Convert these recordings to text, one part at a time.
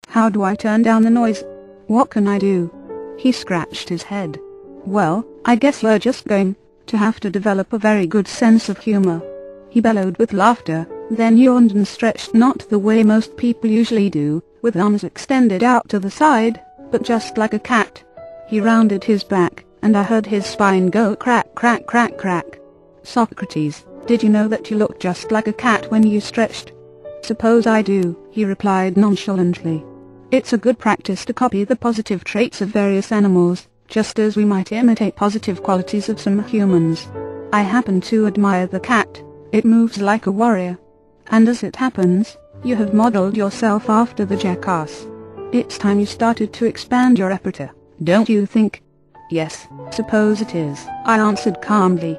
How do I turn down the noise? What can I do? He scratched his head. Well, I guess you're just going to have to develop a very good sense of humor. He bellowed with laughter, then yawned and stretched, not the way most people usually do, with arms extended out to the side, but just like a cat. He rounded his back, and I heard his spine go crack crack crack crack. Socrates, did you know that you look just like a cat when you stretched? Suppose I do, he replied nonchalantly. It's a good practice to copy the positive traits of various animals, just as we might imitate positive qualities of some humans. I happen to admire the cat. It moves like a warrior. And as it happens, you have modeled yourself after the jackass. It's time you started to expand your repertoire, don't you think? Yes, suppose it is, I answered calmly.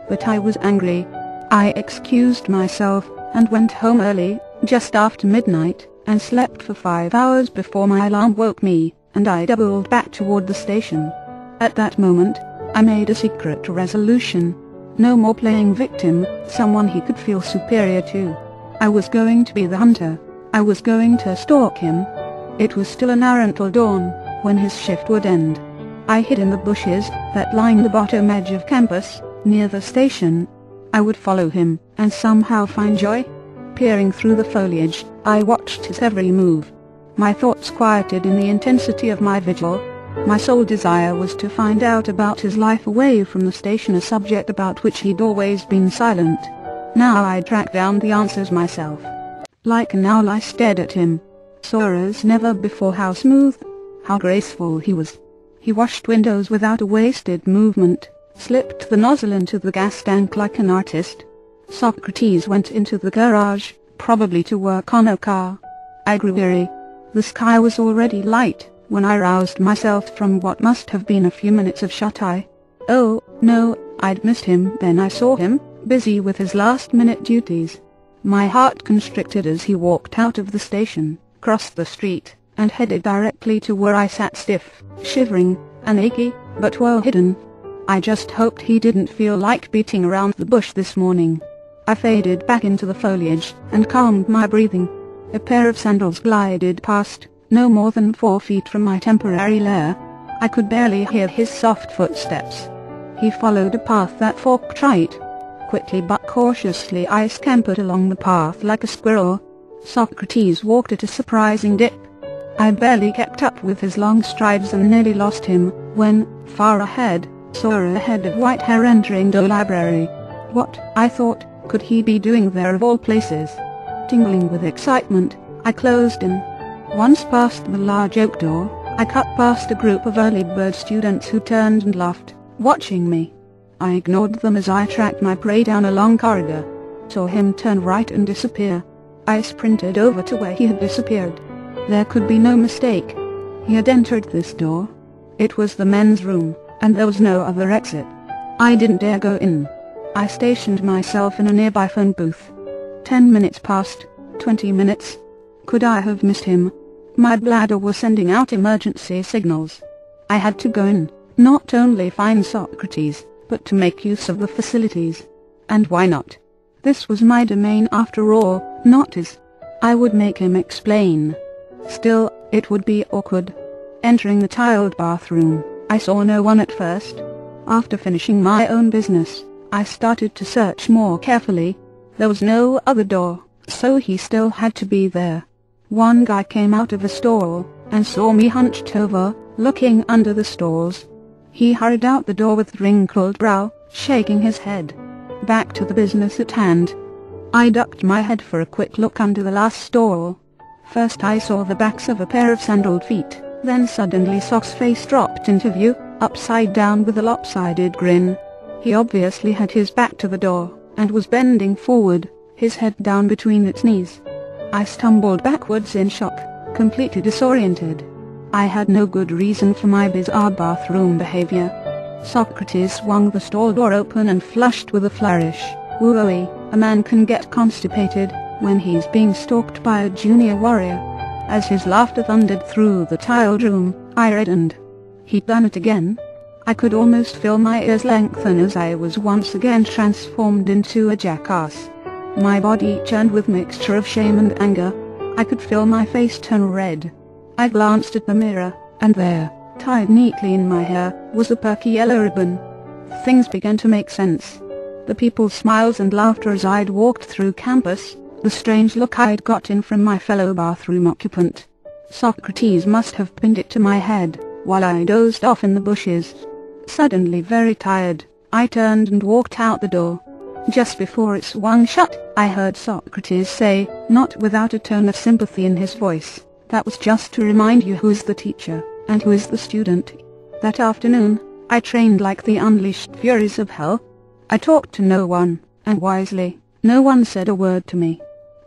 But I was angry. I excused myself, and went home early, just after midnight, and slept for 5 hours before my alarm woke me, and I doubled back toward the station. At that moment, I made a secret resolution. No more playing victim, someone he could feel superior to. I was going to be the hunter. I was going to stalk him. It was still an hour until dawn, when his shift would end. I hid in the bushes that lined the bottom edge of campus, near the station. I would follow him, and somehow find joy. Peering through the foliage, I watched his every move. My thoughts quieted in the intensity of my vigil. My sole desire was to find out about his life away from the station, a subject about which he'd always been silent. Now I'd track down the answers myself. Like an owl I stared at him. Saw as never before how smooth, how graceful he was. He washed windows without a wasted movement, slipped the nozzle into the gas tank like an artist. Socrates went into the garage, probably to work on a car. I grew weary. The sky was already light when I roused myself from what must have been a few minutes of shut-eye. Oh, no, I'd missed him. Then I saw him, busy with his last-minute duties. My heart constricted as he walked out of the station, crossed the street, and headed directly to where I sat stiff, shivering, and achy, but well hidden. I just hoped he didn't feel like beating around the bush this morning. I faded back into the foliage, and calmed my breathing. A pair of sandals glided past, no more than 4 feet from my temporary lair. I could barely hear his soft footsteps. He followed a path that forked right. Quickly but cautiously I scampered along the path like a squirrel. Socrates walked at a surprising dip. I barely kept up with his long strides and nearly lost him, when, far ahead, saw a head of white hair entering the library. What, I thought, could he be doing there of all places? Tingling with excitement, I closed in. Once past the large oak door, I cut past a group of early bird students who turned and laughed, watching me. I ignored them as I tracked my prey down a long corridor. Saw him turn right and disappear. I sprinted over to where he had disappeared. There could be no mistake. He had entered this door. It was the men's room, and there was no other exit. I didn't dare go in. I stationed myself in a nearby phone booth. 10 minutes passed, 20 minutes. Could I have missed him? My bladder was sending out emergency signals. I had to go in, not only find Socrates, but to make use of the facilities. And why not? This was my domain after all, not his. I would make him explain. Still, it would be awkward. Entering the tiled bathroom, I saw no one at first. After finishing my own business, I started to search more carefully. There was no other door, so he still had to be there. One guy came out of a stall, and saw me hunched over, looking under the stalls. He hurried out the door with wrinkled brow, shaking his head. Back to the business at hand. I ducked my head for a quick look under the last stall. First I saw the backs of a pair of sandaled feet, then suddenly Soc's face dropped into view, upside down with a lopsided grin. He obviously had his back to the door, and was bending forward, his head down between its knees. I stumbled backwards in shock, completely disoriented. I had no good reason for my bizarre bathroom behavior. Socrates swung the stall door open and flushed with a flourish. Wooey, a man can get constipated when he's being stalked by a junior warrior. As his laughter thundered through the tiled room, I reddened. He'd done it again. I could almost feel my ears lengthen as I was once again transformed into a jackass. My body churned with mixture of shame and anger. I could feel my face turn red. I glanced at the mirror, and there, tied neatly in my hair, was a perky yellow ribbon. Things began to make sense. The people's smiles and laughter as I'd walked through campus, the strange look I'd gotten from my fellow bathroom occupant. Socrates must have pinned it to my head, while I dozed off in the bushes. Suddenly very tired, I turned and walked out the door. Just before it swung shut, I heard Socrates say, not without a tone of sympathy in his voice, "That was just to remind you who is the teacher, and who is the student." That afternoon, I trained like the unleashed furies of hell. I talked to no one, and wisely, no one said a word to me.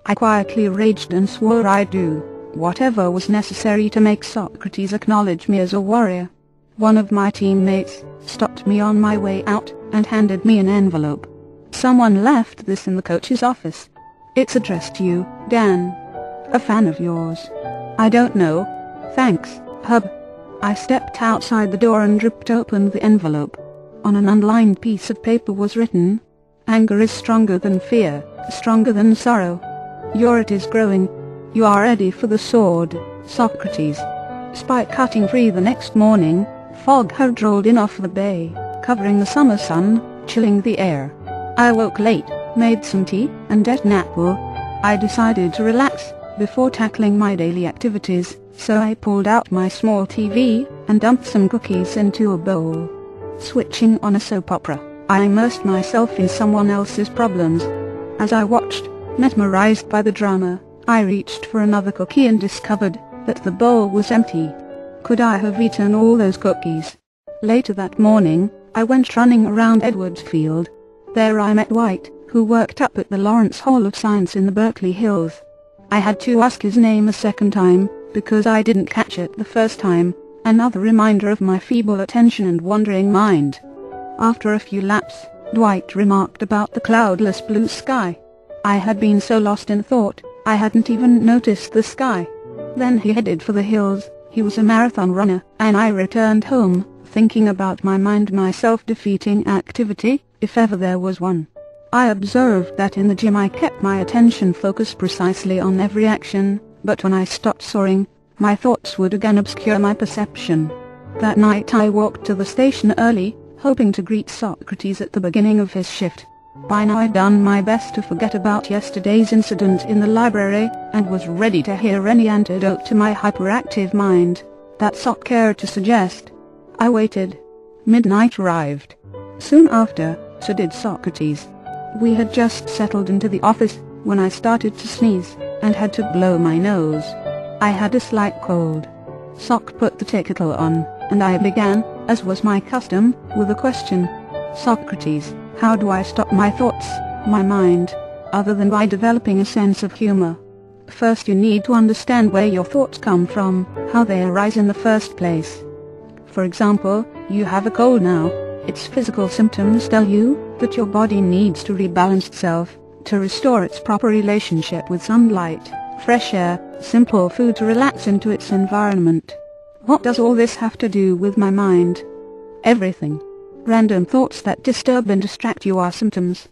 I quietly raged and swore I'd do whatever was necessary to make Socrates acknowledge me as a warrior. One of my teammates stopped me on my way out and handed me an envelope. "Someone left this in the coach's office. It's addressed to you, Dan. A fan of yours." "I don't know. Thanks, Hub." I stepped outside the door and ripped open the envelope. On an unlined piece of paper was written, "Anger is stronger than fear, stronger than sorrow. It is growing. You are ready for the sword, Socrates." Despite cutting free the next morning, fog had rolled in off the bay, covering the summer sun, chilling the air. I woke late, made some tea, and ate an apple. I decided to relax before tackling my daily activities, so I pulled out my small TV and dumped some cookies into a bowl. Switching on a soap opera, I immersed myself in someone else's problems. As I watched, mesmerized by the drama, I reached for another cookie and discovered that the bowl was empty. Could I have eaten all those cookies? Later that morning, I went running around Edwards Field. There I met White, who worked up at the Lawrence Hall of Science in the Berkeley Hills. I had to ask his name a second time, because I didn't catch it the first time, another reminder of my feeble attention and wandering mind. After a few laps, Dwight remarked about the cloudless blue sky. I had been so lost in thought, I hadn't even noticed the sky. Then he headed for the hills. He was a marathon runner, and I returned home, thinking about my self-defeating activity, if ever there was one. I observed that in the gym I kept my attention focused precisely on every action, but when I stopped soaring, my thoughts would again obscure my perception. That night I walked to the station early, hoping to greet Socrates at the beginning of his shift. By now I'd done my best to forget about yesterday's incident in the library, and was ready to hear any antidote to my hyperactive mind that Soc cared to suggest. I waited. Midnight arrived. Soon after, so did Socrates. We had just settled into the office when I started to sneeze, and had to blow my nose. I had a slight cold. Soc put the kettle on, and I began, as was my custom, with a question. "Socrates, how do I stop my thoughts, my mind, other than by developing a sense of humor?" First you need to understand where your thoughts come from, how they arise in the first place. For example, you have a cold now. Its physical symptoms tell you that your body needs to rebalance itself, to restore its proper relationship with sunlight, fresh air, simple food to relax into its environment. What does all this have to do with my mind? Everything. Random thoughts that disturb and distract you are symptoms.